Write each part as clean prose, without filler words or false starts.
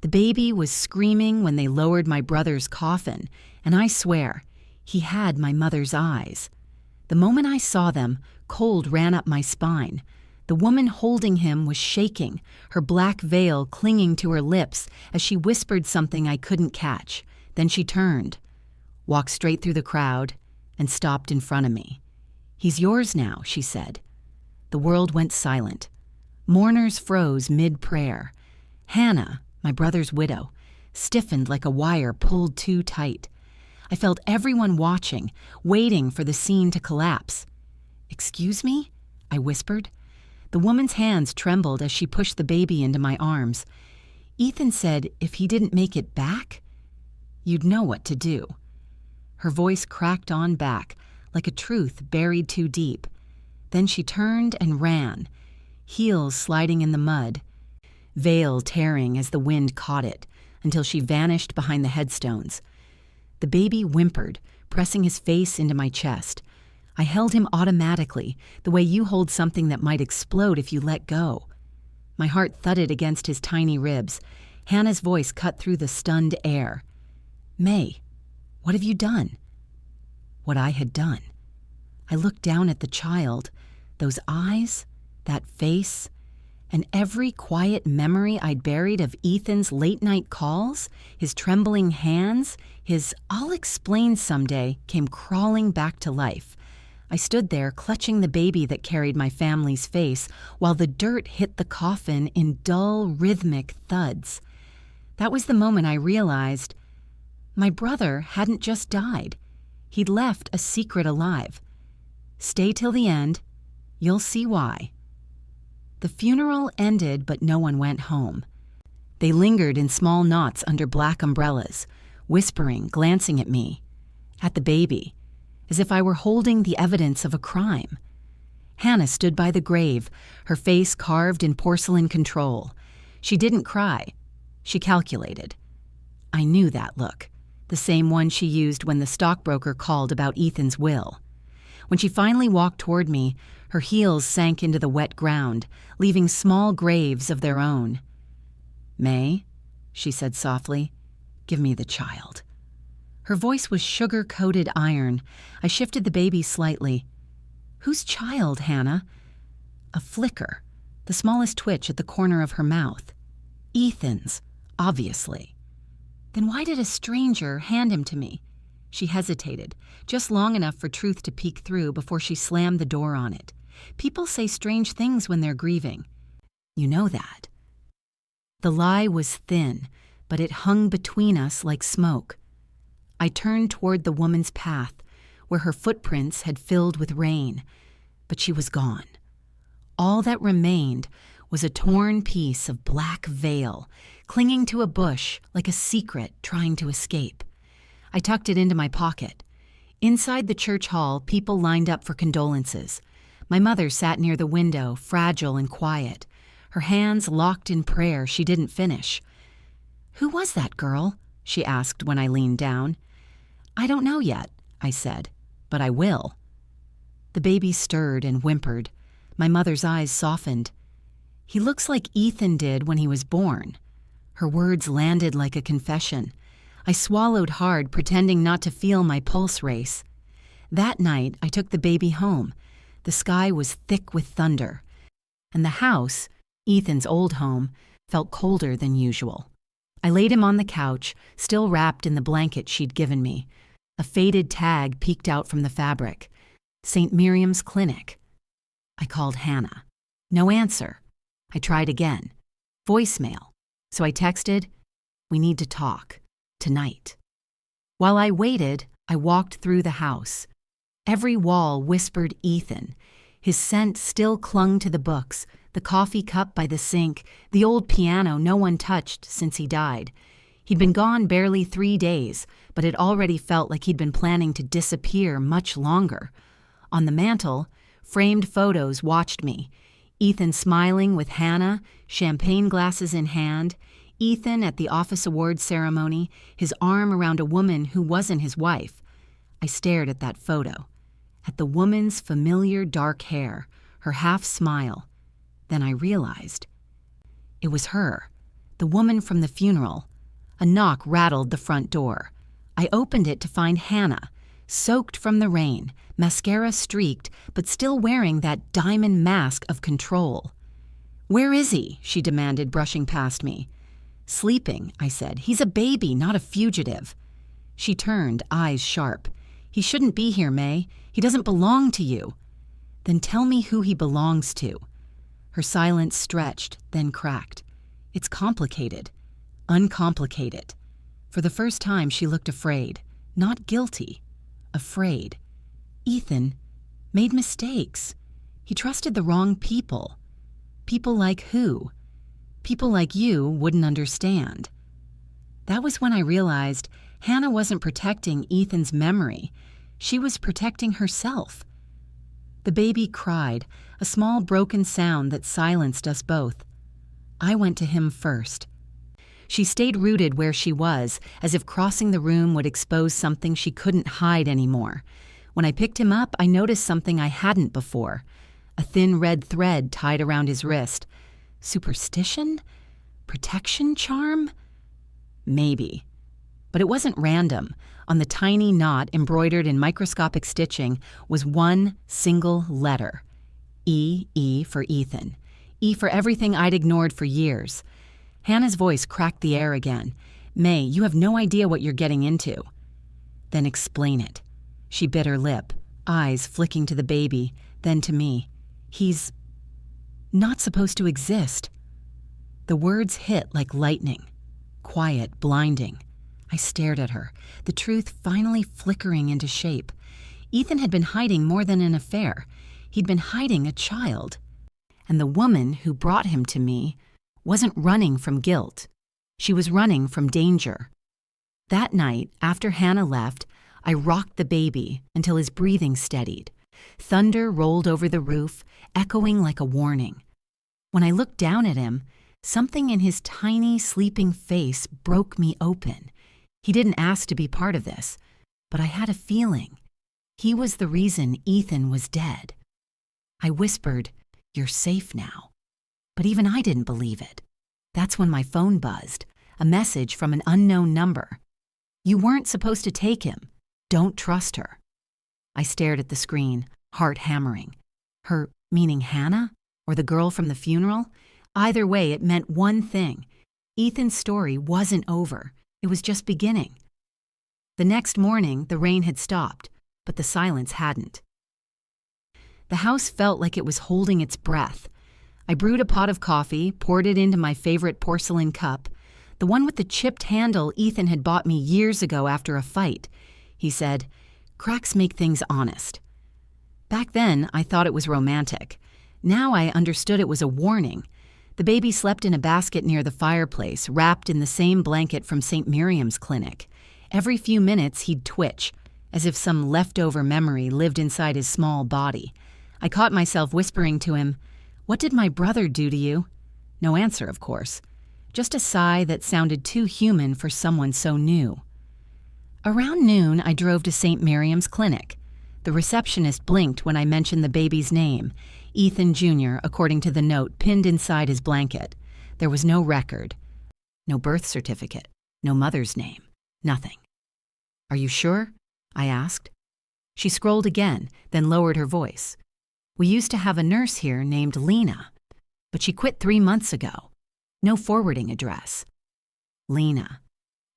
The baby was screaming when they lowered my brother's coffin, and I swear, he had my mother's eyes. The moment I saw them, cold ran up my spine. The woman holding him was shaking, her black veil clinging to her lips as she whispered something I couldn't catch. Then she turned, walked straight through the crowd, and stopped in front of me. "He's yours now," she said. The world went silent. Mourners froze mid-prayer. Hannah, my brother's widow, stiffened like a wire pulled too tight. I felt everyone watching, waiting for the scene to collapse. "Excuse me?" I whispered. The woman's hands trembled as she pushed the baby into my arms. "Ethan said if he didn't make it back, you'd know what to do." Her voice cracked on back, like a truth buried too deep. Then she turned and ran, heels sliding in the mud, veil tearing as the wind caught it, until she vanished behind the headstones. The baby whimpered, pressing his face into my chest. I held him automatically, the way you hold something that might explode if you let go. My heart thudded against his tiny ribs. Hannah's voice cut through the stunned air. "May, what have you done?" What I had done. I looked down at the child, those eyes, that face, and every quiet memory I'd buried of Ethan's late-night calls, his trembling hands, his "I'll explain someday" came crawling back to life. I stood there clutching the baby that carried my family's face while the dirt hit the coffin in dull, rhythmic thuds. That was the moment I realized my brother hadn't just died. He'd left a secret alive. Stay till the end. You'll see why. The funeral ended, but no one went home. They lingered in small knots under black umbrellas, whispering, glancing at me, at the baby, as if I were holding the evidence of a crime. Hannah stood by the grave, her face carved in porcelain control. She didn't cry. She calculated. I knew that look, the same one she used when the stockbroker called about Ethan's will. When she finally walked toward me, her heels sank into the wet ground, leaving small graves of their own. "May," she said softly, "give me the child." Her voice was sugar-coated iron. I shifted the baby slightly. "Whose child, Hannah?" A flicker, the smallest twitch at the corner of her mouth. "Ethan's, obviously." "Then why did a stranger hand him to me?" She hesitated, just long enough for truth to peek through before she slammed the door on it. "People say strange things when they're grieving. You know that." The lie was thin, but it hung between us like smoke. I turned toward the woman's path, where her footprints had filled with rain, but she was gone. All that remained was a torn piece of black veil, clinging to a bush like a secret trying to escape. I tucked it into my pocket. Inside the church hall, people lined up for condolences. My mother sat near the window, fragile and quiet, her hands locked in prayer she didn't finish. "Who was that girl?" she asked when I leaned down. "I don't know yet," I said, "but I will." The baby stirred and whimpered. My mother's eyes softened. "He looks like Ethan did when he was born." Her words landed like a confession. I swallowed hard, pretending not to feel my pulse race. That night, I took the baby home. The sky was thick with thunder, and the house, Ethan's old home, felt colder than usual. I laid him on the couch, still wrapped in the blanket she'd given me. A faded tag peeked out from the fabric. St. Miriam's Clinic. I called Hannah. No answer. I tried again. Voicemail. So I texted, "We need to talk. Tonight." While I waited, I walked through the house. Every wall whispered Ethan. His scent still clung to the books, the coffee cup by the sink, the old piano no one touched since he died. He'd been gone barely 3 days, but it already felt like he'd been planning to disappear much longer. On the mantel, framed photos watched me. Ethan smiling with Hannah, champagne glasses in hand. Ethan at the office awards ceremony, his arm around a woman who wasn't his wife. I stared at that photo, at the woman's familiar dark hair, her half smile. Then I realized. It was her, the The woman from the funeral. A knock rattled the front door. I opened it to find Hannah, soaked from the rain, mascara streaked, but still wearing that diamond mask of control. "Where is he?" she demanded, brushing past me. "Sleeping," I said. "He's a baby, not a fugitive." She turned, eyes sharp. "He shouldn't be here, May. He doesn't belong to you." "Then tell me who he belongs to." Her silence stretched, then cracked. "It's complicated. Uncomplicated." For the first time, she looked afraid. Not guilty. Afraid. Ethan made mistakes. He trusted the wrong people. People like who? People like you wouldn't understand. That was when I realized Hannah wasn't protecting Ethan's memory. She was protecting herself. The baby cried, a small broken sound that silenced us both. I went to him first. She stayed rooted where she was, as if crossing the room would expose something she couldn't hide anymore. When I picked him up, I noticed something I hadn't before. A thin red thread tied around his wrist. Superstition? Protection charm? Maybe. But it wasn't random. On the tiny knot embroidered in microscopic stitching was one single letter. E for Ethan. E for everything I'd ignored for years. Hannah's voice cracked the air again. "May, you have no idea what you're getting into." "Then explain it." She bit her lip, eyes flicking to the baby, then to me. "He's not supposed to exist." The words hit like lightning. Quiet, blinding. I stared at her, the truth finally flickering into shape. Ethan had been hiding more than an affair. He'd been hiding a child. And the woman who brought him to me wasn't running from guilt. She was running from danger. That night, after Hannah left, I rocked the baby until his breathing steadied. Thunder rolled over the roof, echoing like a warning. When I looked down at him, something in his tiny, sleeping face broke me open. He didn't ask to be part of this, but I had a feeling. He was the reason Ethan was dead. I whispered, "You're safe now." But even I didn't believe it. That's when my phone buzzed, a message from an unknown number. "You weren't supposed to take him. Don't trust her." I stared at the screen, heart hammering. Her, meaning Hannah? Or the girl from the funeral? Either way, it meant one thing. Ethan's story wasn't over. It was just beginning. The next morning, the rain had stopped, but the silence hadn't. The house felt like it was holding its breath. I brewed a pot of coffee, poured it into my favorite porcelain cup, the one with the chipped handle Ethan had bought me years ago after a fight. He said, "Cracks make things honest." Back then, I thought it was romantic. Now I understood it was a warning. The baby slept in a basket near the fireplace, wrapped in the same blanket from St. Miriam's clinic. Every few minutes, he'd twitch, as if some leftover memory lived inside his small body. I caught myself whispering to him, "What did my brother do to you?" No answer, of course. Just a sigh that sounded too human for someone so new. Around noon, I drove to St. Miriam's clinic. The receptionist blinked when I mentioned the baby's name, Ethan Jr., according to the note pinned inside his blanket. There was no record, no birth certificate, no mother's name, nothing. "Are you sure?" I asked. She scrolled again, then lowered her voice. "We used to have a nurse here named Lena, but she quit 3 months ago. No forwarding address." Lena,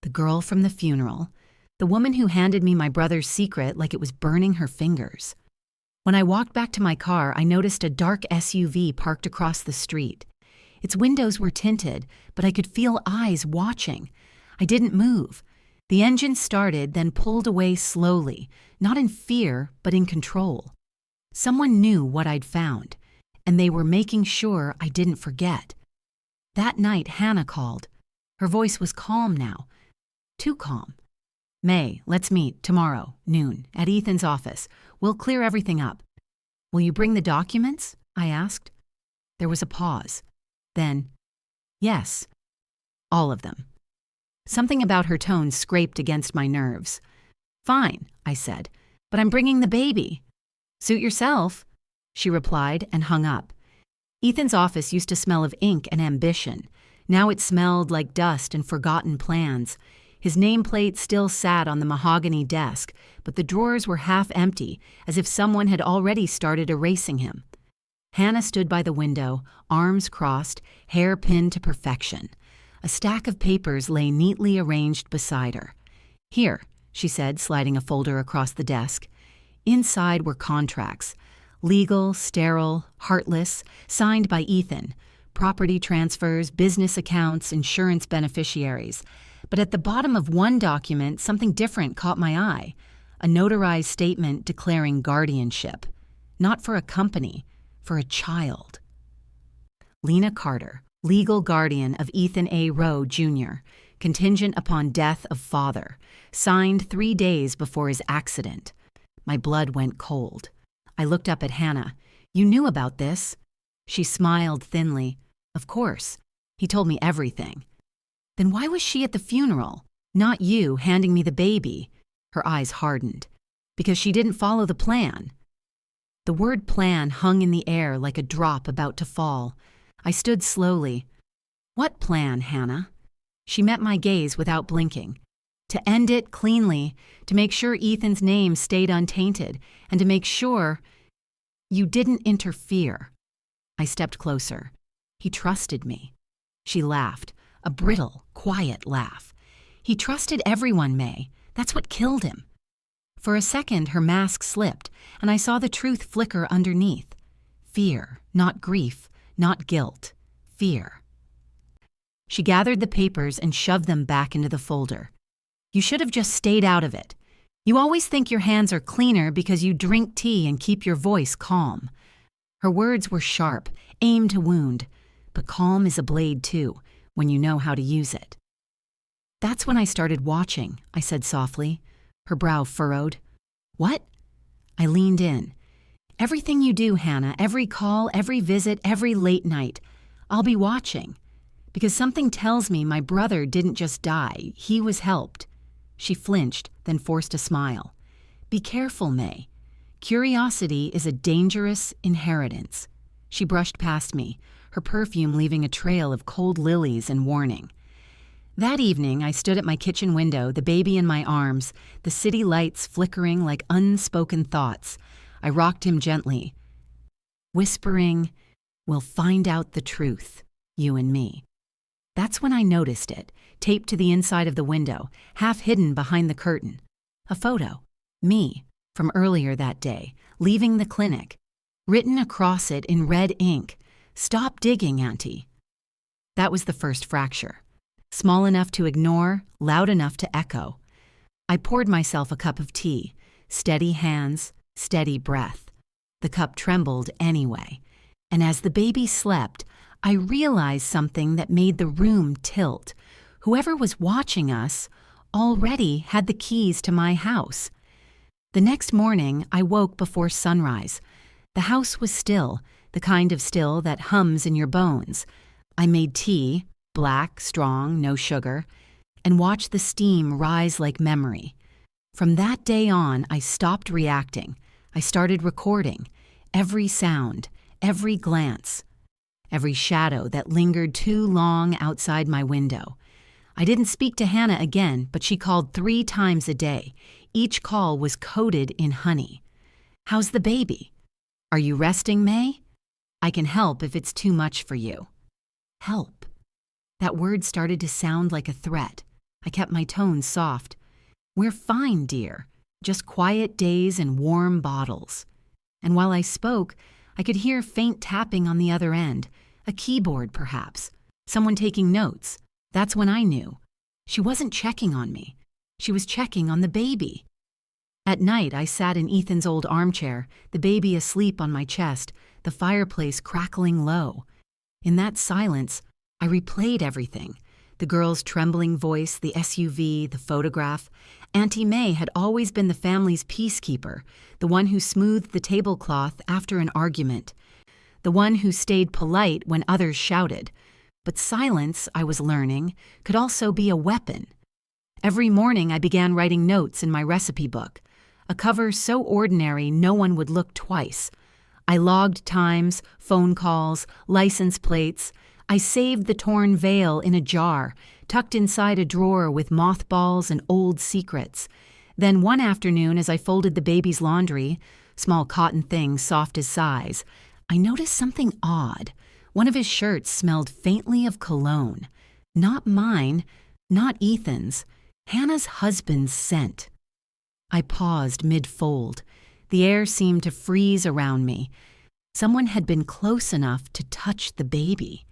the girl from the funeral, the woman who handed me my brother's secret like it was burning her fingers. When I walked back to my car, I noticed a dark SUV parked across the street. Its windows were tinted, but I could feel eyes watching. I didn't move. The engine started, then pulled away slowly, not in fear, but in control. Someone knew what I'd found, and they were making sure I didn't forget. That night, Hannah called. Her voice was calm now. Too calm. "May, let's meet tomorrow, noon, at Ethan's office. We'll clear everything up." "Will you bring the documents?" I asked. There was a pause. Then, "Yes, all of them." Something about her tone scraped against my nerves. "Fine," I said, "but I'm bringing the baby." "Suit yourself," she replied and hung up. Ethan's office used to smell of ink and ambition. Now it smelled like dust and forgotten plans. His nameplate still sat on the mahogany desk, but the drawers were half empty, as if someone had already started erasing him. Hannah stood by the window, arms crossed, hair pinned to perfection. A stack of papers lay neatly arranged beside her. "Here," she said, sliding a folder across the desk. Inside were contracts. Legal, sterile, heartless, signed by Ethan. Property transfers, business accounts, insurance beneficiaries. But at the bottom of one document, something different caught my eye. A notarized statement declaring guardianship. Not for a company, for a child. Lena Carter, legal guardian of Ethan A. Rowe, Jr., contingent upon death of father, signed 3 days before his accident. My blood went cold. I looked up at Hannah. "You knew about this?" She smiled thinly. "Of course. He told me everything." "Then why was she at the funeral? Not you handing me the baby?" Her eyes hardened. "Because she didn't follow the plan." The word plan hung in the air like a drop about to fall. I stood slowly. "What plan, Hannah?" She met my gaze without blinking. "To end it cleanly, to make sure Ethan's name stayed untainted, and to make sure you didn't interfere." I stepped closer. "He trusted me." She laughed, a brittle, quiet laugh. "He trusted everyone, May. That's what killed him." For a second, her mask slipped, and I saw the truth flicker underneath. Fear, not grief, not guilt. Fear. She gathered the papers and shoved them back into the folder. "You should have just stayed out of it. You always think your hands are cleaner because you drink tea and keep your voice calm." Her words were sharp, aimed to wound, but calm is a blade too, when you know how to use it. "That's when I started watching," I said softly. Her brow furrowed. "What?" I leaned in. "Everything you do, Hannah, every call, every visit, every late night, I'll be watching. Because something tells me my brother didn't just die, he was helped." She flinched, then forced a smile. "Be careful, May. Curiosity is a dangerous inheritance." She brushed past me, her perfume leaving a trail of cold lilies and warning. That evening, I stood at my kitchen window, the baby in my arms, the city lights flickering like unspoken thoughts. I rocked him gently, whispering, "We'll find out the truth, you and me." That's when I noticed it, taped to the inside of the window, half hidden behind the curtain. A photo. Me, from earlier that day, leaving the clinic. Written across it in red ink, "Stop digging, Auntie." That was the first fracture. Small enough to ignore, loud enough to echo. I poured myself a cup of tea. Steady hands, steady breath. The cup trembled anyway. And as the baby slept, I realized something that made the room tilt. Whoever was watching us already had the keys to my house. The next morning, I woke before sunrise. The house was still, the kind of still that hums in your bones. I made tea, black, strong, no sugar, and watched the steam rise like memory. From that day on, I stopped reacting. I started recording. Every sound, every glance, every shadow that lingered too long outside my window. I didn't speak to Hannah again, but she called 3 times a day. Each call was coated in honey. "How's the baby? Are you resting, May? I can help if it's too much for you." Help. That word started to sound like a threat. I kept my tone soft. "We're fine, dear. Just quiet days and warm bottles." And while I spoke, I could hear faint tapping on the other end. A keyboard, perhaps. Someone taking notes. That's when I knew. She wasn't checking on me. She was checking on the baby. At night, I sat in Ethan's old armchair, the baby asleep on my chest, the fireplace crackling low. In that silence, I replayed everything. The girl's trembling voice, the SUV, the photograph. Auntie May had always been the family's peacekeeper, the one who smoothed the tablecloth after an argument, the one who stayed polite when others shouted. But silence, I was learning, could also be a weapon. Every morning I began writing notes in my recipe book, a cover so ordinary no one would look twice. I logged times, phone calls, license plates. I saved the torn veil in a jar, tucked inside a drawer with mothballs and old secrets. Then one afternoon, as I folded the baby's laundry, small cotton things soft as size, I noticed something odd. One of his shirts smelled faintly of cologne. Not mine, not Ethan's, Hannah's husband's scent. I paused mid-fold. The air seemed to freeze around me. Someone had been close enough to touch the baby.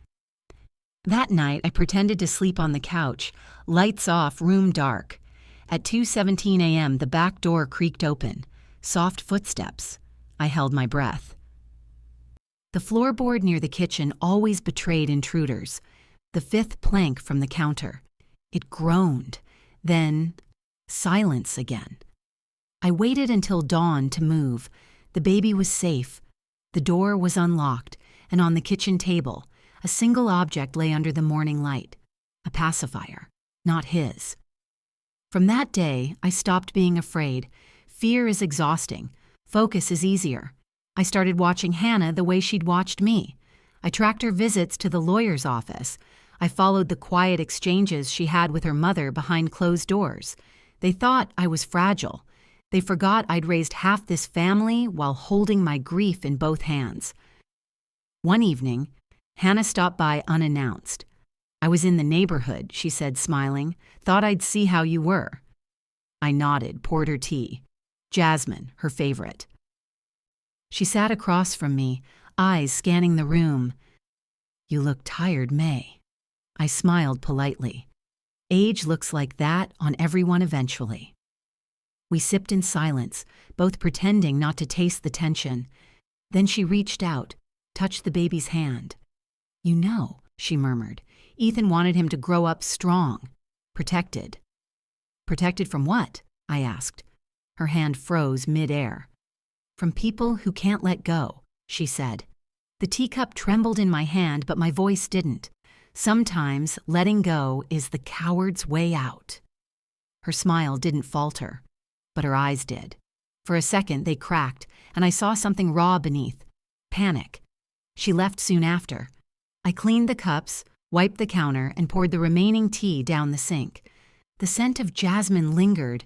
That night, I pretended to sleep on the couch, lights off, room dark. At 2:17 a.m., the back door creaked open. Soft footsteps. I held my breath. The floorboard near the kitchen always betrayed intruders. The fifth plank from the counter. It groaned. Then, silence again. I waited until dawn to move. The baby was safe. The door was unlocked, and on the kitchen table, a single object lay under the morning light. A pacifier. Not his. From that day, I stopped being afraid. Fear is exhausting. Focus is easier. I started watching Hannah the way she'd watched me. I tracked her visits to the lawyer's office. I followed the quiet exchanges she had with her mother behind closed doors. They thought I was fragile. They forgot I'd raised half this family while holding my grief in both hands. One evening, Hannah stopped by unannounced. "I was in the neighborhood," she said, smiling. "Thought I'd see how you were." I nodded, poured her tea. Jasmine, her favorite. She sat across from me, eyes scanning the room. "You look tired, May." I smiled politely. Age looks like that on everyone eventually. We sipped in silence, both pretending not to taste the tension. Then she reached out, touched the baby's hand. "You know," she murmured, "Ethan wanted him to grow up strong, protected." "Protected from what?" I asked. Her hand froze mid-air. "From people who can't let go," she said. The teacup trembled in my hand, but my voice didn't. Sometimes letting go is the coward's way out. Her smile didn't falter, but her eyes did. For a second, they cracked, and I saw something raw beneath. Panic. She left soon after. I cleaned the cups, wiped the counter, and poured the remaining tea down the sink. The scent of jasmine lingered,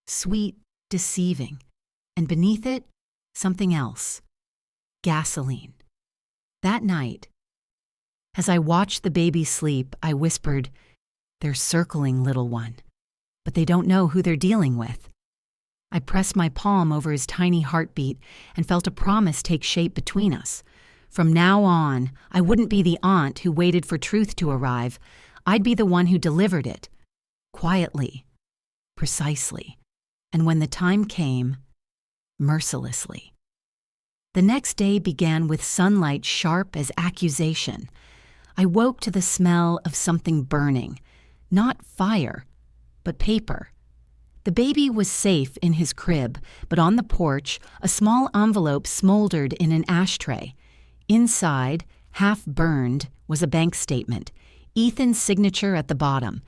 sweet, deceiving, and beneath it, something else. Gasoline. That night, as I watched the baby sleep, I whispered, "They're circling, little one, but they don't know who they're dealing with." I pressed my palm over his tiny heartbeat and felt a promise take shape between us. From now on, I wouldn't be the aunt who waited for truth to arrive. I'd be the one who delivered it. Quietly. Precisely. And when the time came, mercilessly. The next day began with sunlight sharp as accusation. I woke to the smell of something burning. Not fire, but paper. The baby was safe in his crib, but on the porch, a small envelope smoldered in an ashtray. Inside, half burned, was a bank statement, Ethan's signature at the bottom.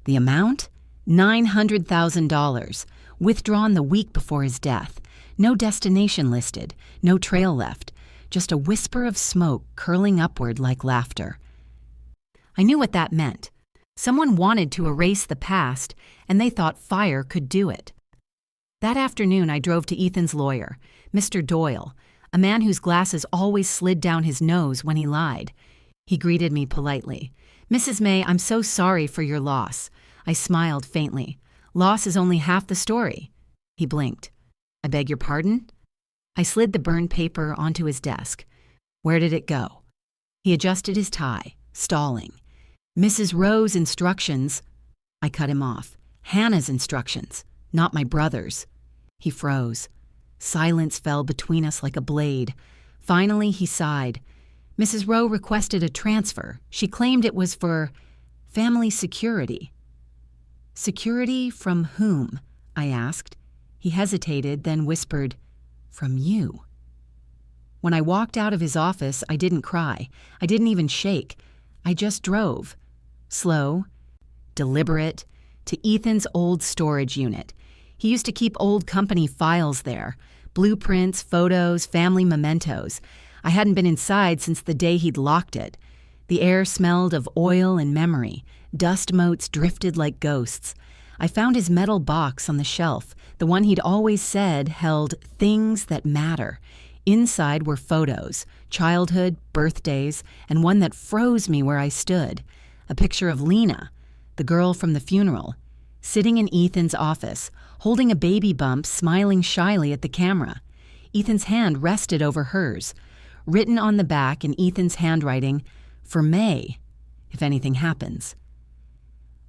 The amount? $900,000, withdrawn the week before his death. No destination listed, no trail left, just a whisper of smoke curling upward like laughter. I knew what that meant. Someone wanted to erase the past, and they thought fire could do it. That afternoon, I drove to Ethan's lawyer, Mr. Doyle, a man whose glasses always slid down his nose when he lied. He greeted me politely. "Mrs. May, I'm so sorry for your loss." I smiled faintly. "Loss is only half the story." He blinked. "I beg your pardon?" I slid the burned paper onto his desk. "Where did it go?" He adjusted his tie, stalling. "Mrs. Rowe's instructions." I cut him off. "Hannah's instructions, not my brother's." He froze. Silence fell between us like a blade. Finally, he sighed. "Mrs. Rowe requested a transfer. She claimed it was for family security." "Security from whom?" I asked. He hesitated, then whispered, "From you." When I walked out of his office, I didn't cry. I didn't even shake. I just drove. Slow, deliberate, to Ethan's old storage unit. He used to keep old company files there, blueprints, photos, family mementos. I hadn't been inside since the day he'd locked it. The air smelled of oil and memory. Dust motes drifted like ghosts. I found his metal box on the shelf, the one he'd always said held things that matter. Inside were photos, childhood, birthdays, and one that froze me where I stood. A picture of Lena, the girl from the funeral, sitting in Ethan's office, holding a baby bump, smiling shyly at the camera. Ethan's hand rested over hers. Written on the back in Ethan's handwriting, "For May, if anything happens."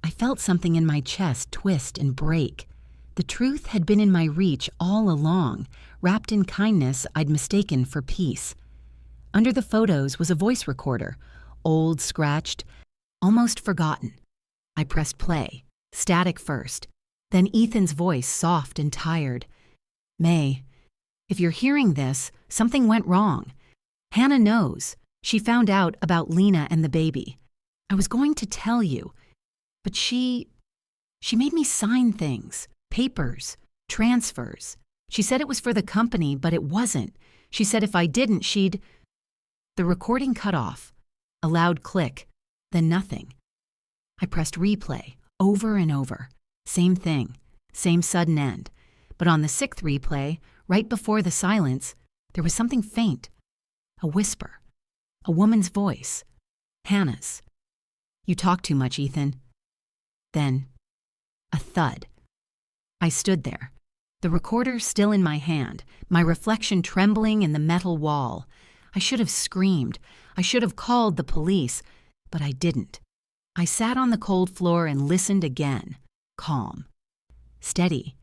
I felt something in my chest twist and break. The truth had been in my reach all along, wrapped in kindness I'd mistaken for peace. Under the photos was a voice recorder, old, scratched, almost forgotten. I pressed play, static first, then Ethan's voice, soft and tired. "May, if you're hearing this, something went wrong. Hannah knows. She found out about Lena and the baby. I was going to tell you, but she made me sign things, papers, transfers. She said it was for the company, but it wasn't. She said if I didn't, she'd..." The recording cut off. A loud click, then nothing. I pressed replay, over and over. Same thing, same sudden end. But on the sixth replay, right before the silence, there was something faint. A whisper. A woman's voice. Hannah's. "You talk too much, Ethan." Then, a thud. I stood there, the recorder still in my hand, my reflection trembling in the metal wall. I should have screamed. I should have called the police, but I didn't. I sat on the cold floor and listened again, calm, steady,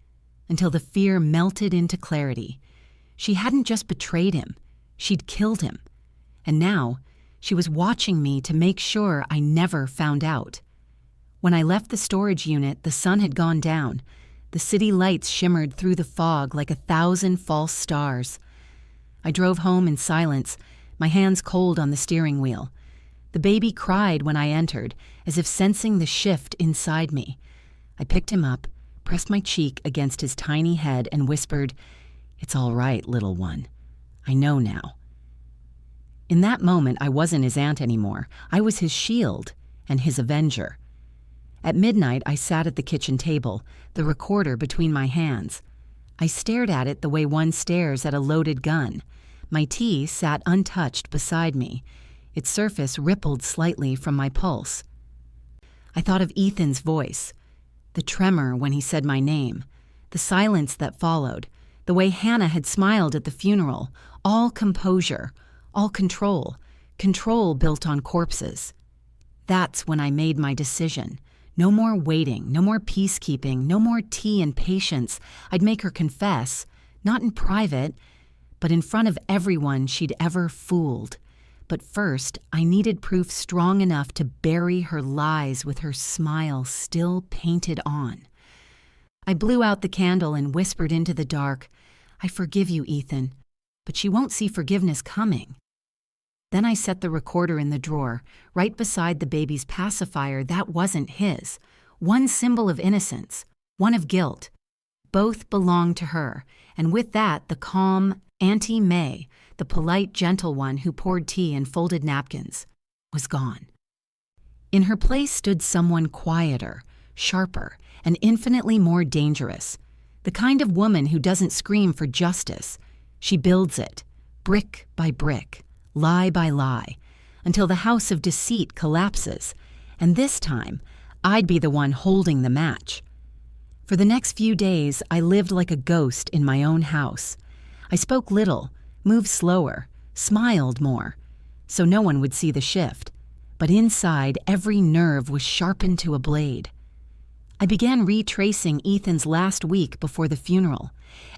until the fear melted into clarity. She hadn't just betrayed him, she'd killed him. And now, she was watching me to make sure I never found out. When I left the storage unit, the sun had gone down. The city lights shimmered through the fog like 1,000 false stars. I drove home in silence, my hands cold on the steering wheel. The baby cried when I entered, as if sensing the shift inside me. I picked him up, pressed my cheek against his tiny head, and whispered, "It's all right, little one. I know now." In that moment, I wasn't his aunt anymore. I was his shield and his avenger. At midnight, I sat at the kitchen table, the recorder between my hands. I stared at it the way one stares at a loaded gun. My tea sat untouched beside me. Its surface rippled slightly from my pulse. I thought of Ethan's voice, the tremor when he said my name, the silence that followed, the way Hannah had smiled at the funeral, all composure, all control, control built on corpses. That's when I made my decision. No more waiting, no more peacekeeping, no more tea and patience. I'd make her confess, not in private, but in front of everyone she'd ever fooled. But first, I needed proof strong enough to bury her lies with her smile still painted on. I blew out the candle and whispered into the dark, "I forgive you, Ethan, but she won't see forgiveness coming." Then I set the recorder in the drawer, right beside the baby's pacifier that wasn't his. One symbol of innocence, one of guilt. Both belonged to her, and with that, the calm Auntie May, the polite, gentle one who poured tea and folded napkins, was gone. In her place stood someone quieter, sharper, and infinitely more dangerous. The kind of woman who doesn't scream for justice. She builds it, brick by brick, lie by lie, until the house of deceit collapses, and this time, I'd be the one holding the match. For the next few days, I lived like a ghost in my own house. I spoke little, moved slower, smiled more, so no one would see the shift, but inside, every nerve was sharpened to a blade. I began retracing Ethan's last week before the funeral.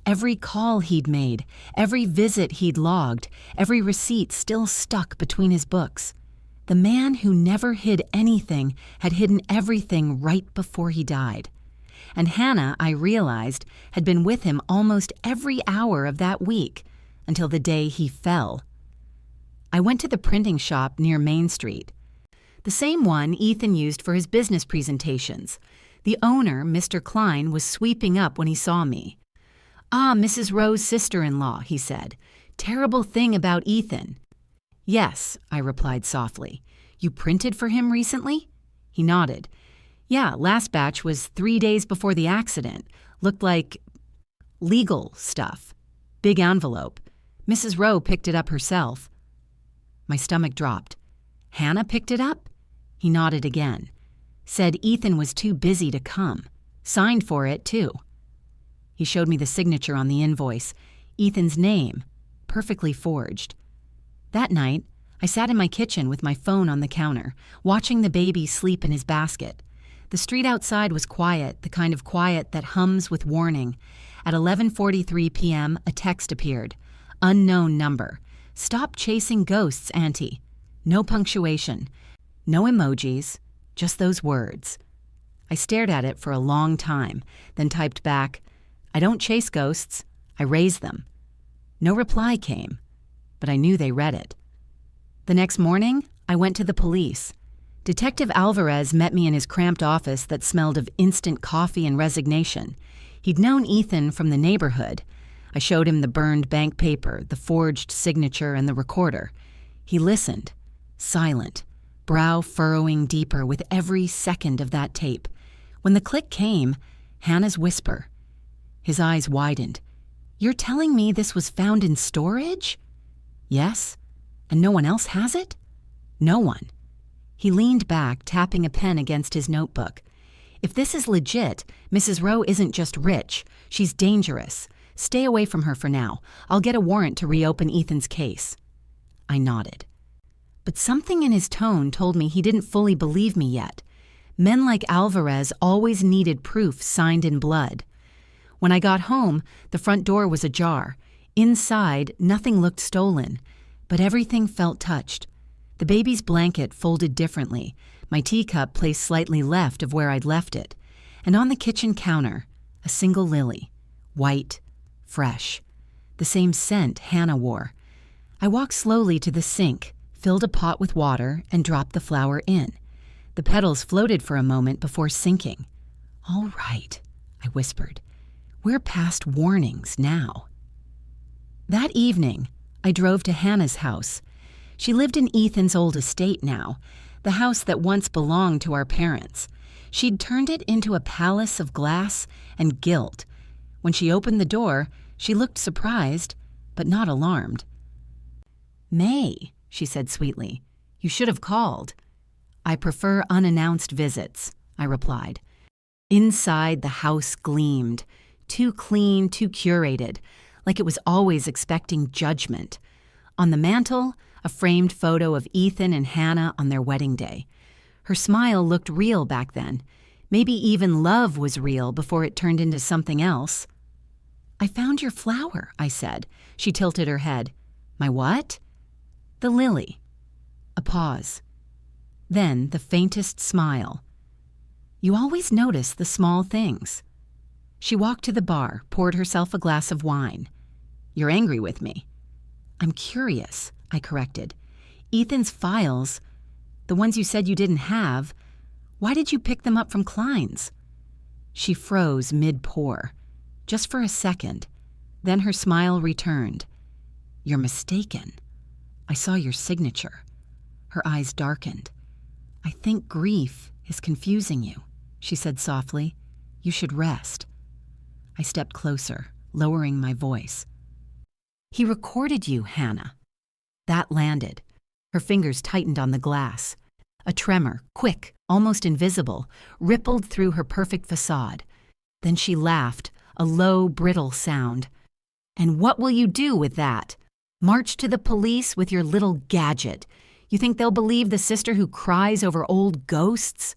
Every call he'd made, every visit he'd logged, every receipt still stuck between his books. The man who never hid anything had hidden everything right before he died. And Hannah, I realized, had been with him almost every hour of that week, until the day he fell. I went to the printing shop near Main Street, the same one Ethan used for his business presentations. The owner, Mr. Klein, was sweeping up when he saw me. "Ah, Mrs. Rowe's sister-in-law," he said. "Terrible thing about Ethan." "Yes," I replied softly. You printed for him recently? He nodded. Yeah, last batch was 3 days before the accident. Looked like legal stuff. Big envelope. Mrs. Rowe picked it up herself. My stomach dropped. Hannah picked it up? He nodded again. Said Ethan was too busy to come. Signed for it, too. He showed me the signature on the invoice. Ethan's name, perfectly forged. That night, I sat in my kitchen with my phone on the counter, watching the baby sleep in his basket. The street outside was quiet, the kind of quiet that hums with warning. At 11:43 p.m., a text appeared. Unknown number. Stop chasing ghosts, Auntie. No punctuation. No emojis. Just those words. I stared at it for a long time, then typed back, I don't chase ghosts. I raise them. No reply came, but I knew they read it. The next morning, I went to the police. Detective Alvarez met me in his cramped office that smelled of instant coffee and resignation. He'd known Ethan from the neighborhood. I showed him the burned bank paper, the forged signature, and the recorder. He listened, silent, brow furrowing deeper with every second of that tape. When the click came, Hannah's whisper. His eyes widened. You're telling me this was found in storage? Yes. And no one else has it? No one. He leaned back, tapping a pen against his notebook. If this is legit, Mrs. Rowe isn't just rich. She's dangerous. Stay away from her for now. I'll get a warrant to reopen Ethan's case. I nodded. But something in his tone told me he didn't fully believe me yet. Men like Alvarez always needed proof signed in blood. When I got home, the front door was ajar. Inside, nothing looked stolen, but everything felt touched. The baby's blanket folded differently, my teacup placed slightly left of where I'd left it, and on the kitchen counter, a single lily, white, fresh, the same scent Hannah wore. I walked slowly to the sink, filled a pot with water, and dropped the flower in. The petals floated for a moment before sinking. All right, I whispered. We're past warnings now. That evening, I drove to Hannah's house. She lived in Ethan's old estate now, the house that once belonged to our parents. She'd turned it into a palace of glass and gilt. When she opened the door, she looked surprised, but not alarmed. May, she said sweetly, you should have called. I prefer unannounced visits, I replied. Inside, the house gleamed, too clean, too curated, like it was always expecting judgment. On the mantel, a framed photo of Ethan and Hannah on their wedding day. Her smile looked real back then. Maybe even love was real before it turned into something else. I found your flower, I said. She tilted her head. My what? The lily. A pause. Then the faintest smile. You always notice the small things. She walked to the bar, poured herself a glass of wine. You're angry with me. I'm curious, I corrected. Ethan's files, the ones you said you didn't have, why did you pick them up from Klein's? She froze mid-pour, just for a second. Then her smile returned. You're mistaken. I saw your signature. Her eyes darkened. I think grief is confusing you, she said softly. You should rest. I stepped closer, lowering my voice. He recorded you, Hannah. That landed. Her fingers tightened on the glass. A tremor, quick, almost invisible, rippled through her perfect facade. Then she laughed, a low, brittle sound. And what will you do with that? March to the police with your little gadget. You think they'll believe the sister who cries over old ghosts?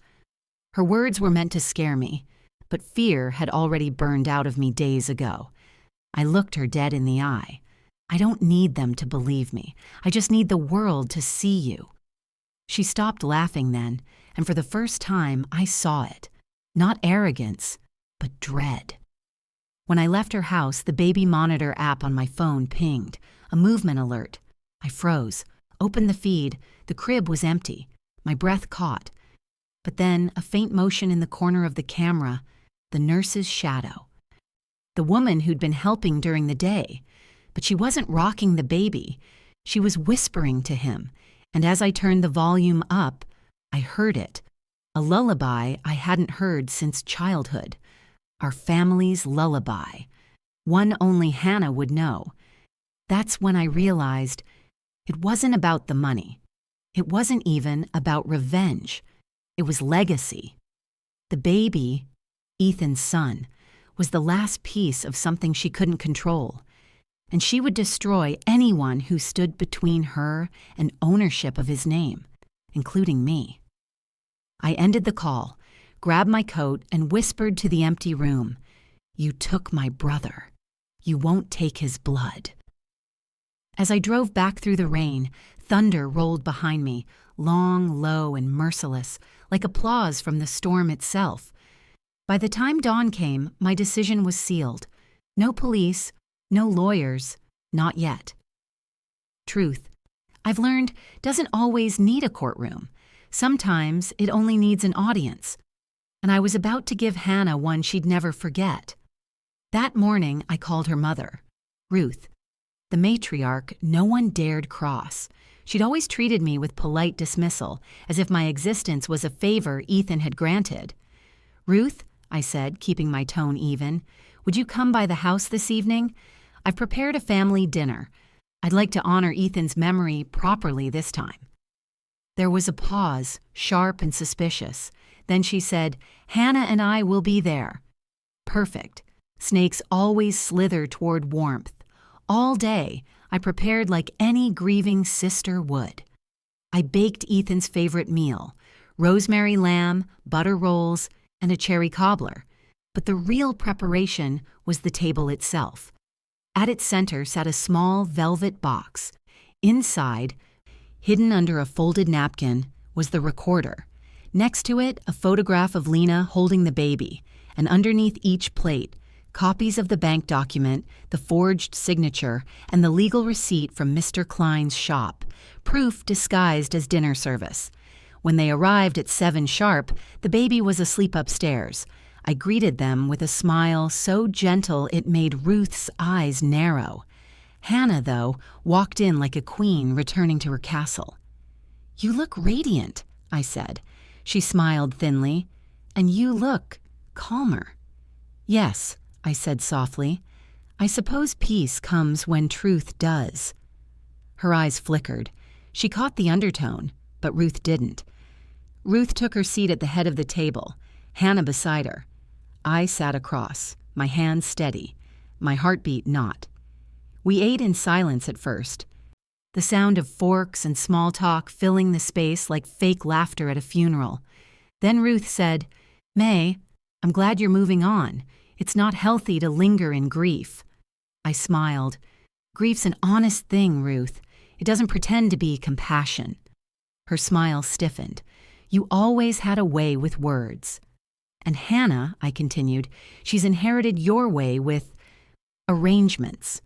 Her words were meant to scare me, but fear had already burned out of me days ago. I looked her dead in the eye. I don't need them to believe me. I just need the world to see you. She stopped laughing then, and for the first time I saw it. Not arrogance, but dread. When I left her house, the baby monitor app on my phone pinged, a movement alert. I froze, opened the feed. The crib was empty. My breath caught. But then a faint motion in the corner of the camera, the nurse's shadow. The woman who'd been helping during the day. But she wasn't rocking the baby. She was whispering to him, And as I turned the volume up, I heard it, a lullaby I hadn't heard since childhood, our family's lullaby, one only Hannah would know. That's when I realized it wasn't about the money. It wasn't even about revenge. It was legacy. The baby, Ethan's son, was the last piece of something she couldn't control, and she would destroy anyone who stood between her and ownership of his name, including me. I ended the call, grabbed my coat, and whispered to the empty room, "You took my brother. You won't take his blood." As I drove back through the rain, thunder rolled behind me, long, low, and merciless, like applause from the storm itself. By the time dawn came, my decision was sealed. No police, no lawyers, not yet. Truth, I've learned, doesn't always need a courtroom. Sometimes it only needs an audience. And I was about to give Hannah one she'd never forget. That morning, I called her mother, Ruth, the matriarch no one dared cross. She'd always treated me with polite dismissal, as if my existence was a favor Ethan had granted. "Ruth," I said, keeping my tone even, "would you come by the house this evening? I've prepared a family dinner. I'd like to honor Ethan's memory properly this time." There was a pause, sharp and suspicious. Then she said, "Hannah and I will be there." Perfect. Snakes always slither toward warmth. All day, I prepared like any grieving sister would. I baked Ethan's favorite meal, rosemary lamb, butter rolls, and a cherry cobbler. But the real preparation was the table itself. At its center sat a small velvet box. Inside, hidden under a folded napkin, was the recorder. Next to it, a photograph of Lena holding the baby, and underneath each plate, copies of the bank document, the forged signature, and the legal receipt from Mr. Klein's shop, proof disguised as dinner service. When they arrived at 7 sharp, the baby was asleep upstairs. I greeted them with a smile so gentle it made Ruth's eyes narrow. Hannah, though, walked in like a queen returning to her castle. "You look radiant," I said. She smiled thinly. "And you look calmer." "Yes," I said softly. "I suppose peace comes when truth does." Her eyes flickered. She caught the undertone, but Ruth didn't. Ruth took her seat at the head of the table, Hannah beside her. I sat across, my hands steady, my heartbeat not. We ate in silence at first, the sound of forks and small talk filling the space like fake laughter at a funeral. Then Ruth said, "May, I'm glad you're moving on. It's not healthy to linger in grief." I smiled. "Grief's an honest thing, Ruth. It doesn't pretend to be compassion." Her smile stiffened. "You always had a way with words." "And Hannah," I continued, "she's inherited your way with arrangements."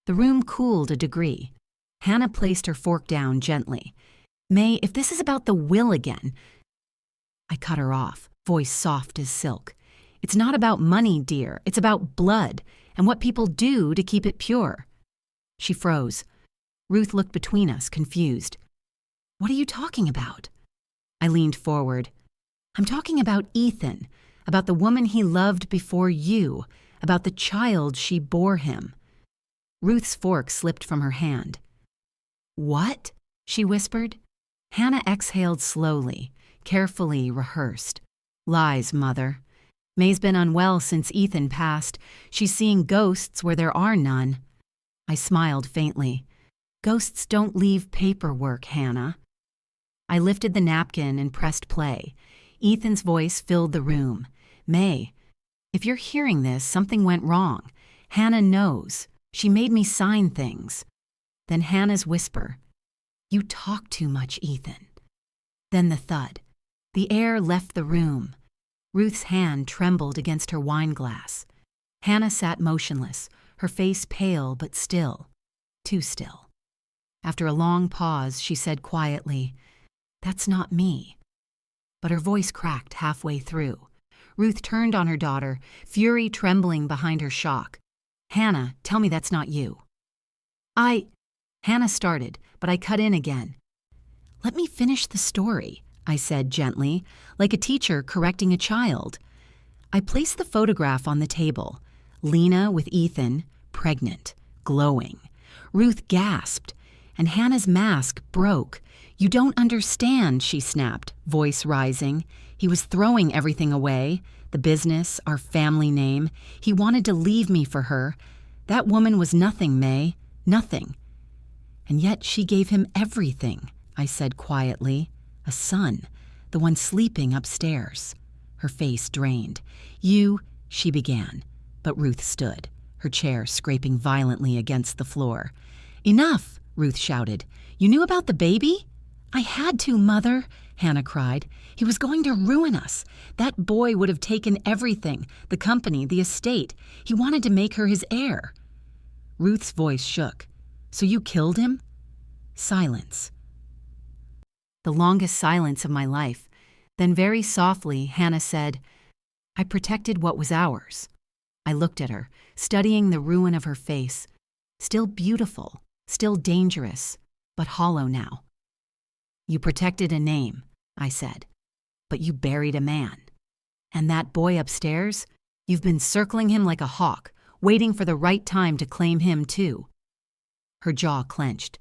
The room cooled a degree. Hannah placed her fork down gently. "May, if this is about the will again—" I cut her off, voice soft as silk. "It's not about money, dear. It's about blood and what people do to keep it pure." She froze. Ruth looked between us, confused. "What are you talking about?" I leaned forward. "I'm talking about Ethan, about the woman he loved before you, about the child she bore him." Ruth's fork slipped from her hand. "What?" she whispered. Hannah exhaled slowly, carefully rehearsed. "Lies, Mother. May's been unwell since Ethan passed. She's seeing ghosts where there are none." I smiled faintly. "Ghosts don't leave paperwork, Hannah." I lifted the napkin and pressed play. Ethan's voice filled the room. "May, if you're hearing this, something went wrong. Hannah knows. She made me sign things." Then Hannah's whisper, "You talk too much, Ethan." Then the thud. The air left the room. Ruth's hand trembled against her wineglass. Hannah sat motionless, her face pale but still, too still. After a long pause, she said quietly, "That's not me." But her voice cracked halfway through. Ruth turned on her daughter, fury trembling behind her shock. "Hannah, tell me that's not you." Hannah started, but I cut in again. Let me finish the story, I said gently, like a teacher correcting a child. I placed the photograph on the table. Lena with Ethan, pregnant, glowing. Ruth gasped, and Hannah's mask broke. You don't understand, she snapped, voice rising. He was throwing everything away, the business, our family name. He wanted to leave me for her. That woman was nothing, May, nothing. And yet she gave him everything, I said quietly. A son, the one sleeping upstairs. Her face drained. She began, but Ruth stood, her chair scraping violently against the floor. Enough, Ruth shouted. You knew about the baby? I had to, Mother, Hannah cried. He was going to ruin us. That boy would have taken everything, the company, the estate. He wanted to make her his heir. Ruth's voice shook. So you killed him? Silence. The longest silence of my life. Then very softly, Hannah said, I protected what was ours. I looked at her, studying the ruin of her face. Still beautiful, still dangerous, but hollow now. You protected a name, I said, but you buried a man. And that boy upstairs, you've been circling him like a hawk, waiting for the right time to claim him too. Her jaw clenched.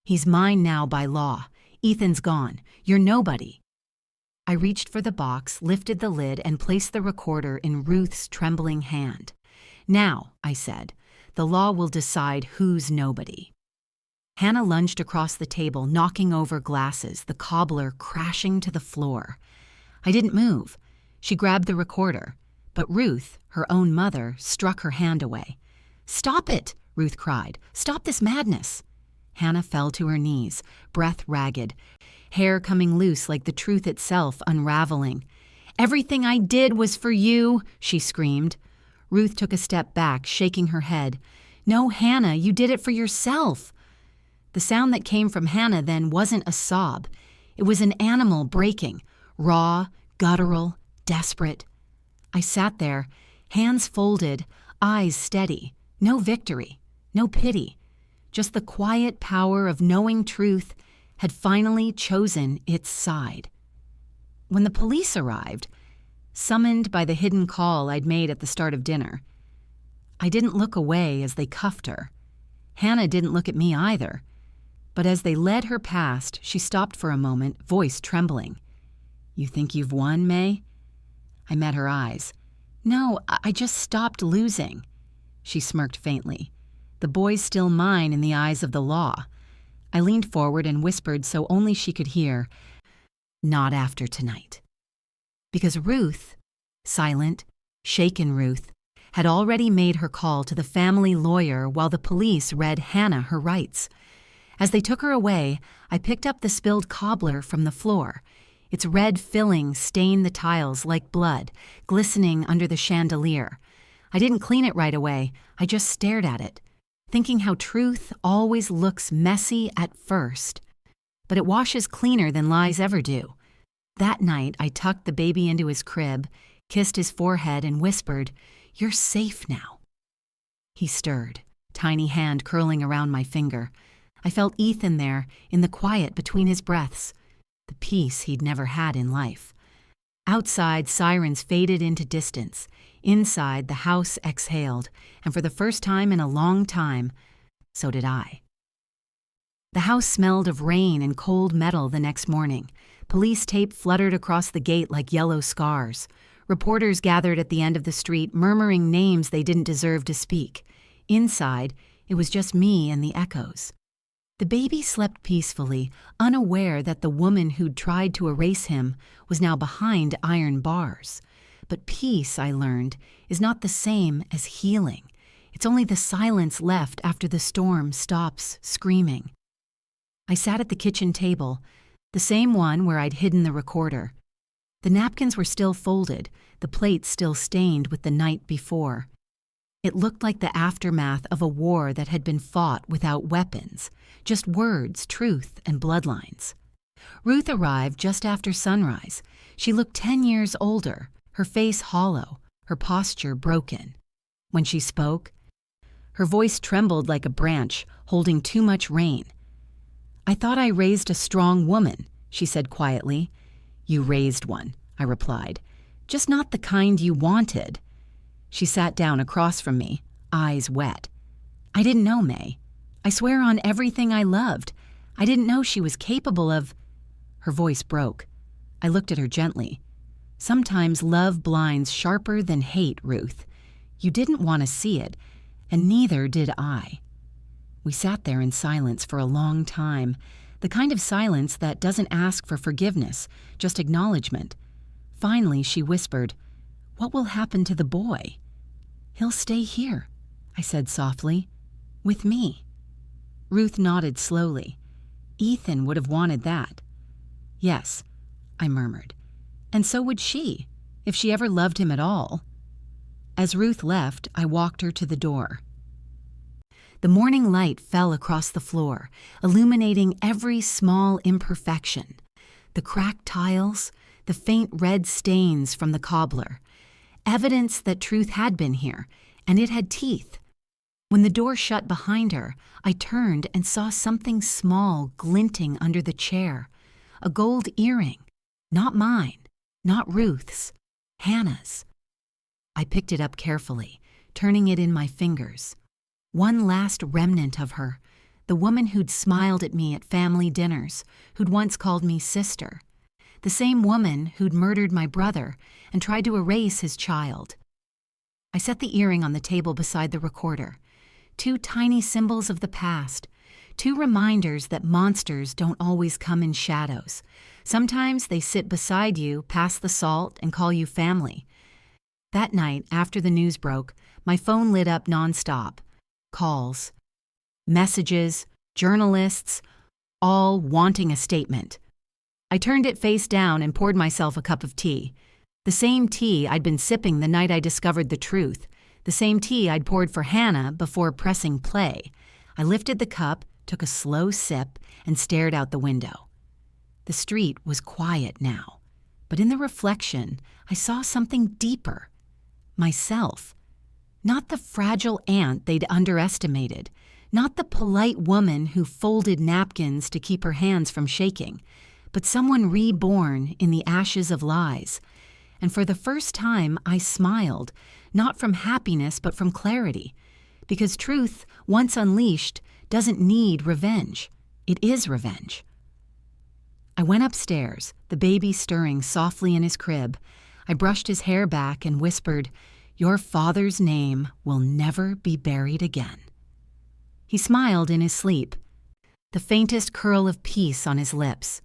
He's mine now by law. Ethan's gone. You're nobody. I reached for the box, lifted the lid, and placed the recorder in Ruth's trembling hand. Now, I said, the law will decide who's nobody. Hannah lunged across the table, knocking over glasses, the cobbler crashing to the floor. I didn't move. She grabbed the recorder, but Ruth, her own mother, struck her hand away. Stop it, Ruth cried. Stop this madness. Hannah fell to her knees, breath ragged, hair coming loose like the truth itself unraveling. Everything I did was for you, she screamed. Ruth took a step back, shaking her head. No, Hannah, you did it for yourself. The sound that came from Hannah then wasn't a sob. It was an animal breaking, raw, guttural, desperate. I sat there, hands folded, eyes steady. No victory, no pity. Just the quiet power of knowing truth had finally chosen its side. When the police arrived, summoned by the hidden call I'd made at the start of dinner, I didn't look away as they cuffed her. Hannah didn't look at me either. But as they led her past, she stopped for a moment, voice trembling. You think you've won, May? I met her eyes. No, I just stopped losing. She smirked faintly. The boy's still mine in the eyes of the law. I leaned forward and whispered so only she could hear, not after tonight. Because Ruth, silent, shaken Ruth, had already made her call to the family lawyer while the police read Hannah her rights. As they took her away, I picked up the spilled cobbler from the floor. Its red filling stained the tiles like blood, glistening under the chandelier. I didn't clean it right away. I just stared at it, thinking how truth always looks messy at first, but it washes cleaner than lies ever do. That night, I tucked the baby into his crib, kissed his forehead, and whispered, You're safe now. He stirred, tiny hand curling around my finger. I felt Ethan there, in the quiet between his breaths, the peace he'd never had in life. Outside, sirens faded into distance. Inside, the house exhaled, and for the first time in a long time, so did I. The house smelled of rain and cold metal the next morning. Police tape fluttered across the gate like yellow scars. Reporters gathered at the end of the street, murmuring names they didn't deserve to speak. Inside, it was just me and the echoes. The baby slept peacefully, unaware that the woman who'd tried to erase him was now behind iron bars. But peace, I learned, is not the same as healing. It's only the silence left after the storm stops screaming. I sat at the kitchen table, the same one where I'd hidden the recorder. The napkins were still folded, the plates still stained with the night before. It looked like the aftermath of a war that had been fought without weapons, just words, truth, and bloodlines. Ruth arrived just after sunrise. She looked 10 years older, her face hollow, her posture broken. When she spoke, her voice trembled like a branch holding too much rain. "I thought I raised a strong woman," she said quietly. "You raised one," I replied. "Just not the kind you wanted." She sat down across from me, eyes wet. "I didn't know, May. I swear on everything I loved. I didn't know she was capable of—" Her voice broke. I looked at her gently. "Sometimes love blinds sharper than hate, Ruth. You didn't want to see it, and neither did I." We sat there in silence for a long time, the kind of silence that doesn't ask for forgiveness, just acknowledgement. Finally, she whispered, "What will happen to the boy?" "He'll stay here," I said softly, "with me." Ruth nodded slowly. "Ethan would have wanted that." "Yes," I murmured. "And so would she, if she ever loved him at all." As Ruth left, I walked her to the door. The morning light fell across the floor, illuminating every small imperfection. The cracked tiles, the faint red stains from the cobbler. Evidence that truth had been here, and it had teeth. When the door shut behind her, I turned and saw something small glinting under the chair. A gold earring. Not mine, not Ruth's, Hannah's. I picked it up carefully, turning it in my fingers. One last remnant of her, the woman who'd smiled at me at family dinners, who'd once called me sister. The same woman who'd murdered my brother and tried to erase his child. I set the earring on the table beside the recorder. 2 tiny symbols of the past. 2 reminders that monsters don't always come in shadows. Sometimes they sit beside you, past the salt, and call you family. That night, after the news broke, my phone lit up nonstop. Calls, messages, journalists, all wanting a statement. I turned it face down and poured myself a cup of tea. The same tea I'd been sipping the night I discovered the truth. The same tea I'd poured for Hannah before pressing play. I lifted the cup, took a slow sip, and stared out the window. The street was quiet now, but in the reflection, I saw something deeper. Myself. Not the fragile aunt they'd underestimated, not the polite woman who folded napkins to keep her hands from shaking, but someone reborn in the ashes of lies. And for the first time, I smiled, not from happiness but from clarity, because truth, once unleashed, doesn't need revenge. It is revenge. I went upstairs, the baby stirring softly in his crib. I brushed his hair back and whispered, "Your father's name will never be buried again." He smiled in his sleep, the faintest curl of peace on his lips.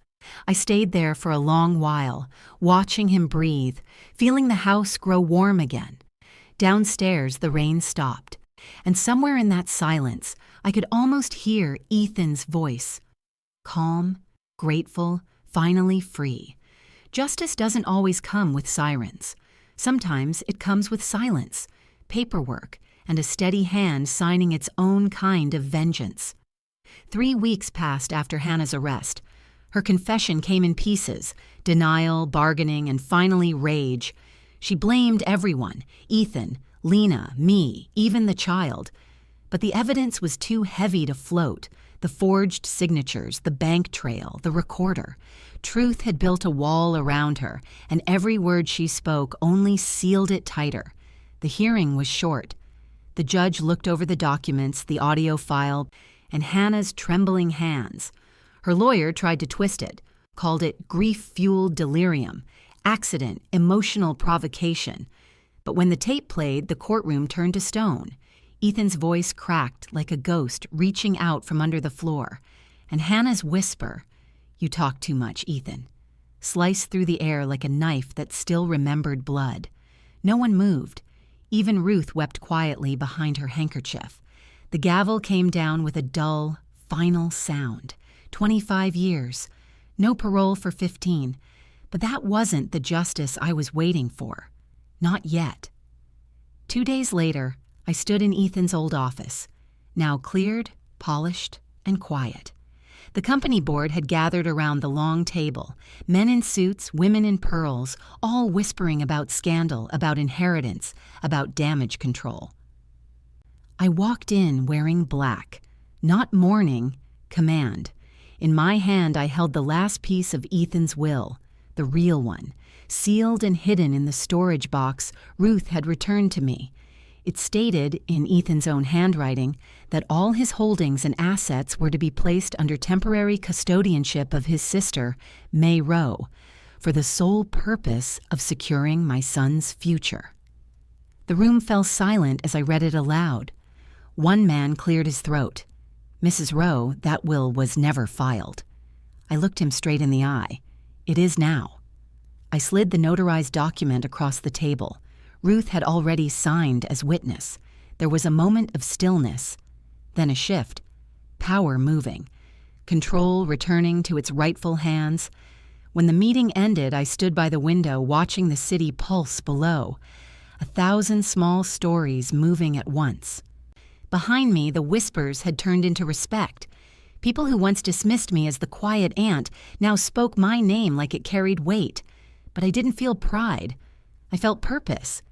I stayed there for a long while, watching him breathe, feeling the house grow warm again. Downstairs, the rain stopped, and somewhere in that silence, I could almost hear Ethan's voice. Calm, grateful, finally free. Justice doesn't always come with sirens. Sometimes it comes with silence, paperwork, and a steady hand signing its own kind of vengeance. 3 weeks passed after Hannah's arrest. Her confession came in pieces, denial, bargaining, and finally rage. She blamed everyone, Ethan, Lena, me, even the child. But the evidence was too heavy to float. The forged signatures, the bank trail, the recorder. Truth had built a wall around her, and every word she spoke only sealed it tighter. The hearing was short. The judge looked over the documents, the audio file, and Hannah's trembling hands. Her lawyer tried to twist it, called it grief-fueled delirium, accident, emotional provocation. But when the tape played, the courtroom turned to stone. Ethan's voice cracked like a ghost reaching out from under the floor, and Hannah's whisper, "You talk too much, Ethan," sliced through the air like a knife that still remembered blood. No one moved. Even Ruth wept quietly behind her handkerchief. The gavel came down with a dull, final sound. 25 years. No parole for 15. But that wasn't the justice I was waiting for. Not yet. 2 days later, I stood in Ethan's old office, now cleared, polished, and quiet. The company board had gathered around the long table, men in suits, women in pearls, all whispering about scandal, about inheritance, about damage control. I walked in wearing black, not mourning, command. In my hand, I held the last piece of Ethan's will, the real one, sealed and hidden in the storage box Ruth had returned to me. It stated, in Ethan's own handwriting, that all his holdings and assets were to be placed under temporary custodianship of his sister, May Rowe, for the sole purpose of securing my son's future. The room fell silent as I read it aloud. One man cleared his throat. Mrs. Rowe, that will was never filed. I looked him straight in the eye. It is now. I slid the notarized document across the table. Ruth had already signed as witness. There was a moment of stillness, then a shift, power moving, control returning to its rightful hands. When the meeting ended, I stood by the window watching the city pulse below, 1,000 small stories moving at once. Behind me, the whispers had turned into respect. People who once dismissed me as the quiet aunt now spoke my name like it carried weight. But I didn't feel pride. I felt purpose.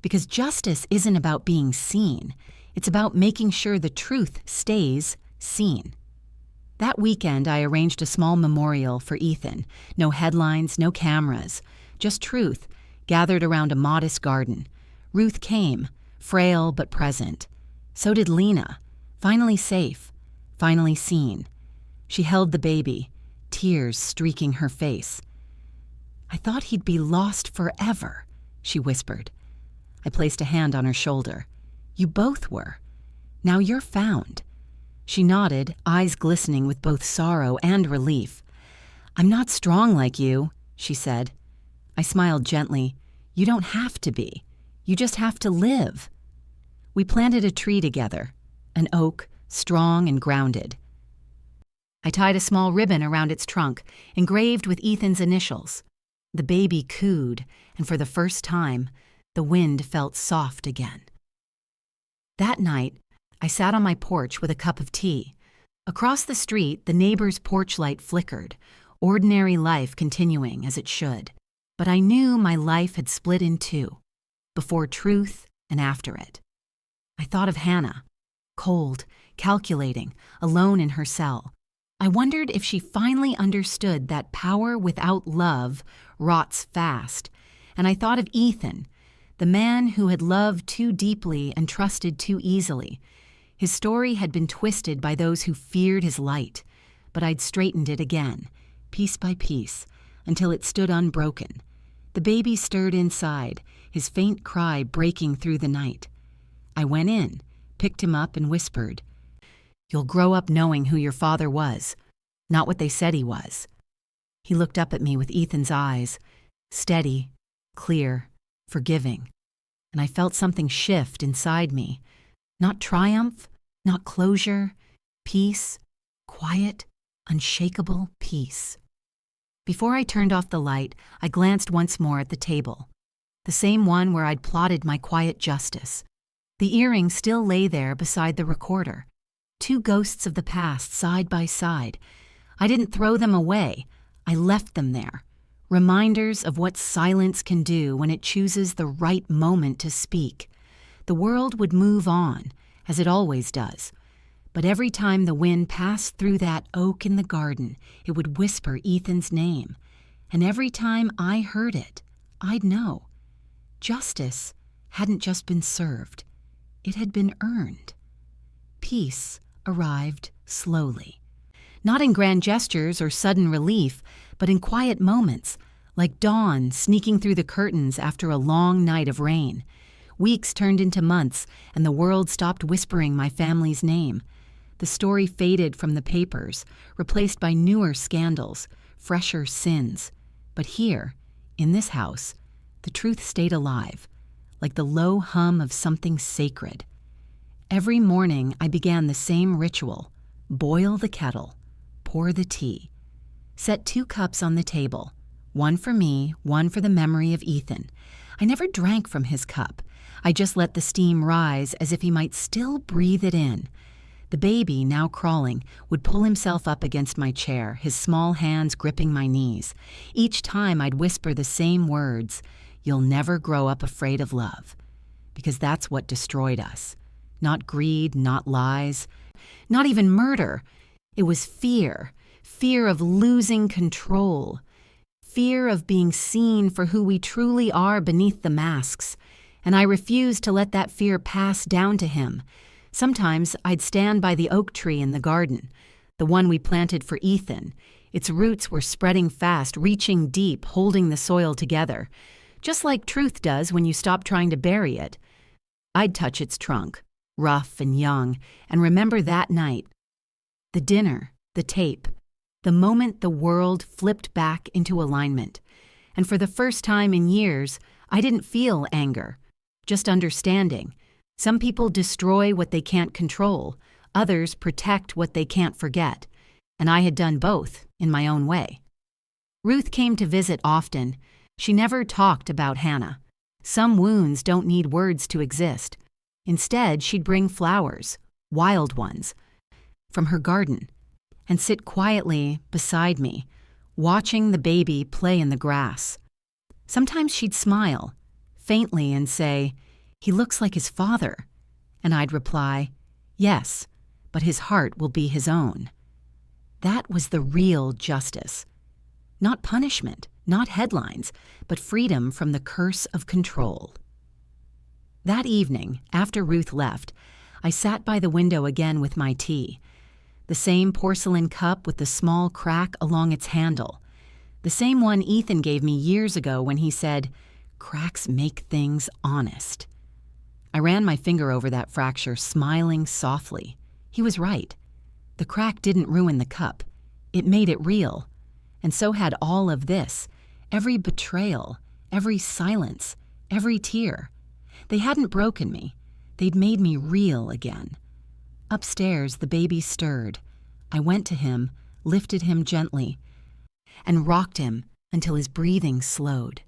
Because justice isn't about being seen. It's about making sure the truth stays seen. That weekend, I arranged a small memorial for Ethan. No headlines, no cameras. Just truth, gathered around a modest garden. Ruth came, frail but present. So did Lena, finally safe, finally seen. She held the baby, tears streaking her face. "I thought he'd be lost forever," she whispered. I placed a hand on her shoulder. "You both were. Now you're found." She nodded, eyes glistening with both sorrow and relief. "I'm not strong like you," she said. I smiled gently. "You don't have to be. You just have to live." We planted a tree together, an oak, strong and grounded. I tied a small ribbon around its trunk, engraved with Ethan's initials. The baby cooed, and for the first time, the wind felt soft again. That night, I sat on my porch with a cup of tea. Across the street, the neighbor's porch light flickered, ordinary life continuing as it should. But I knew my life had split in two, before truth and after it. I thought of Hannah, cold, calculating, alone in her cell. I wondered if she finally understood that power without love rots fast. And I thought of Ethan, the man who had loved too deeply and trusted too easily. His story had been twisted by those who feared his light, but I'd straightened it again, piece by piece, until it stood unbroken. The baby stirred inside, his faint cry breaking through the night. I went in, picked him up, and whispered, "You'll grow up knowing who your father was, not what they said he was." He looked up at me with Ethan's eyes, steady, clear, forgiving, and I felt something shift inside me. Not triumph, not closure, peace, quiet, unshakable peace. Before I turned off the light, I glanced once more at the table, the same one where I'd plotted my quiet justice. The earring still lay there beside the recorder, two ghosts of the past side by side. I didn't throw them away. I left them there, reminders of what silence can do when it chooses the right moment to speak. The world would move on, as it always does. But every time the wind passed through that oak in the garden, it would whisper Ethan's name. And every time I heard it, I'd know. Justice hadn't just been served. It had been earned. Peace arrived slowly. Not in grand gestures or sudden relief, but in quiet moments, like dawn sneaking through the curtains after a long night of rain. Weeks turned into months, and the world stopped whispering my family's name. The story faded from the papers, replaced by newer scandals, fresher sins. But here, in this house, the truth stayed alive, like the low hum of something sacred. Every morning I began the same ritual: boil the kettle, pour the tea, set 2 cups on the table, one for me, one for the memory of Ethan. I never drank from his cup. I just let the steam rise as if he might still breathe it in. The baby, now crawling, would pull himself up against my chair, his small hands gripping my knees. Each time I'd whisper the same words: "You'll never grow up afraid of love." Because that's what destroyed us. Not greed, not lies, not even murder. It was fear. fear of losing control, fear of being seen for who we truly are beneath the masks, and I refused to let that fear pass down to him. Sometimes I'd stand by the oak tree in the garden, the one we planted for Ethan. Its roots were spreading fast, reaching deep, holding the soil together, just like truth does when you stop trying to bury it. I'd touch its trunk, rough and young, and remember that night. The dinner, the tape, the moment the world flipped back into alignment. And for the first time in years, I didn't feel anger, just understanding. Some people destroy what they can't control, others protect what they can't forget, and I had done both in my own way. Ruth came to visit often. She never talked about Hannah. Some wounds don't need words to exist. Instead, she'd bring flowers, wild ones, from her garden, and sit quietly beside me, watching the baby play in the grass. Sometimes she'd smile, faintly, and say, "He looks like his father." And I'd reply, "Yes, but his heart will be his own." That was the real justice. Not punishment, not headlines, but freedom from the curse of control. That evening, after Ruth left, I sat by the window again with my tea. The same porcelain cup with the small crack along its handle. The same one Ethan gave me years ago when he said, "Cracks make things honest." I ran my finger over that fracture, smiling softly. He was right. The crack didn't ruin the cup. It made it real. And so had all of this, every betrayal, every silence, every tear. They hadn't broken me. They'd made me real again. Upstairs, the baby stirred. I went to him, lifted him gently, and rocked him until his breathing slowed.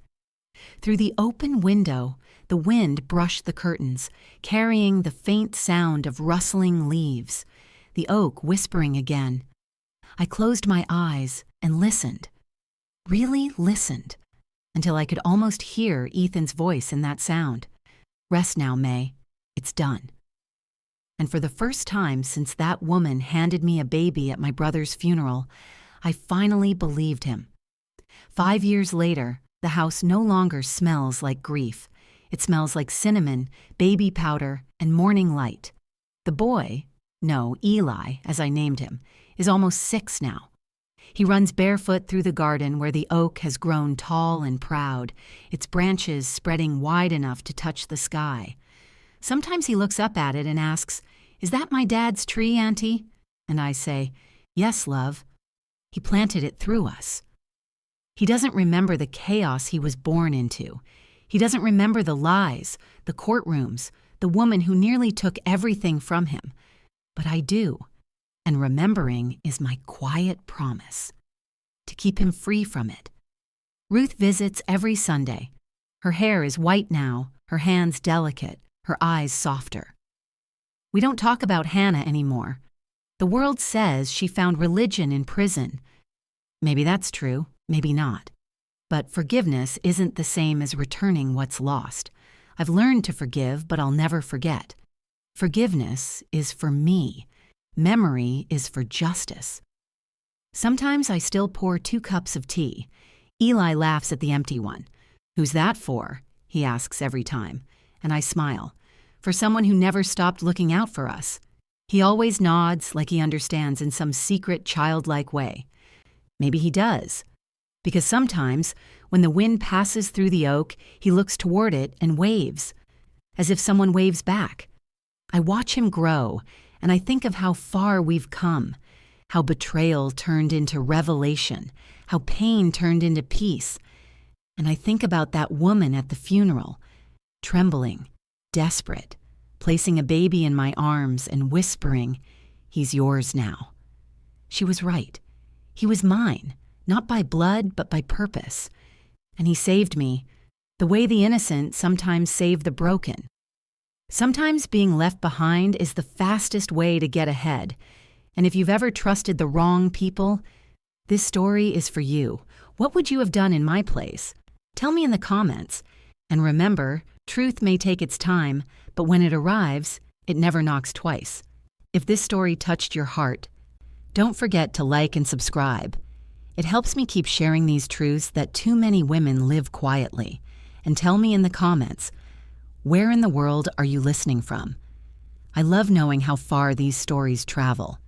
Through the open window, the wind brushed the curtains, carrying the faint sound of rustling leaves, the oak whispering again. I closed my eyes and listened, really listened, until I could almost hear Ethan's voice in that sound. "Rest now, May. It's done." And for the first time since that woman handed me a baby at my brother's funeral, I finally believed him. 5 years later, the house no longer smells like grief. It smells like cinnamon, baby powder, and morning light. The boy, no, Eli, as I named him, is almost 6 now. He runs barefoot through the garden where the oak has grown tall and proud, its branches spreading wide enough to touch the sky. Sometimes he looks up at it and asks, "Is that my dad's tree, Auntie?" And I say, "Yes, love. He planted it through us." He doesn't remember the chaos he was born into. He doesn't remember the lies, the courtrooms, the woman who nearly took everything from him. But I do. And remembering is my quiet promise to keep him free from it. Ruth visits every Sunday. Her hair is white now, her hands delicate, her eyes softer. We don't talk about Hannah anymore. The world says she found religion in prison. Maybe that's true, maybe not. But forgiveness isn't the same as returning what's lost. I've learned to forgive, but I'll never forget. Forgiveness is for me. Memory is for justice. Sometimes I still pour 2 cups of tea. Eli laughs at the empty one. "Who's that for?" he asks every time. And I smile. "For someone who never stopped looking out for us." He always nods like he understands in some secret childlike way. Maybe he does. Because sometimes, when the wind passes through the oak, he looks toward it and waves, as if someone waves back. I watch him grow, and I think of how far we've come, how betrayal turned into revelation, how pain turned into peace. And I think about that woman at the funeral, trembling, desperate, placing a baby in my arms and whispering, "He's yours now." She was right. He was mine, not by blood, but by purpose. And he saved me, the way the innocent sometimes save the broken. Sometimes being left behind is the fastest way to get ahead. And if you've ever trusted the wrong people, this story is for you. What would you have done in my place? Tell me in the comments. And remember, truth may take its time, but when it arrives, it never knocks twice. If this story touched your heart, Don't forget to like and subscribe. It helps me keep sharing these truths that too many women live quietly. And tell me in the comments, where in the world are you listening from? I love knowing how far these stories travel.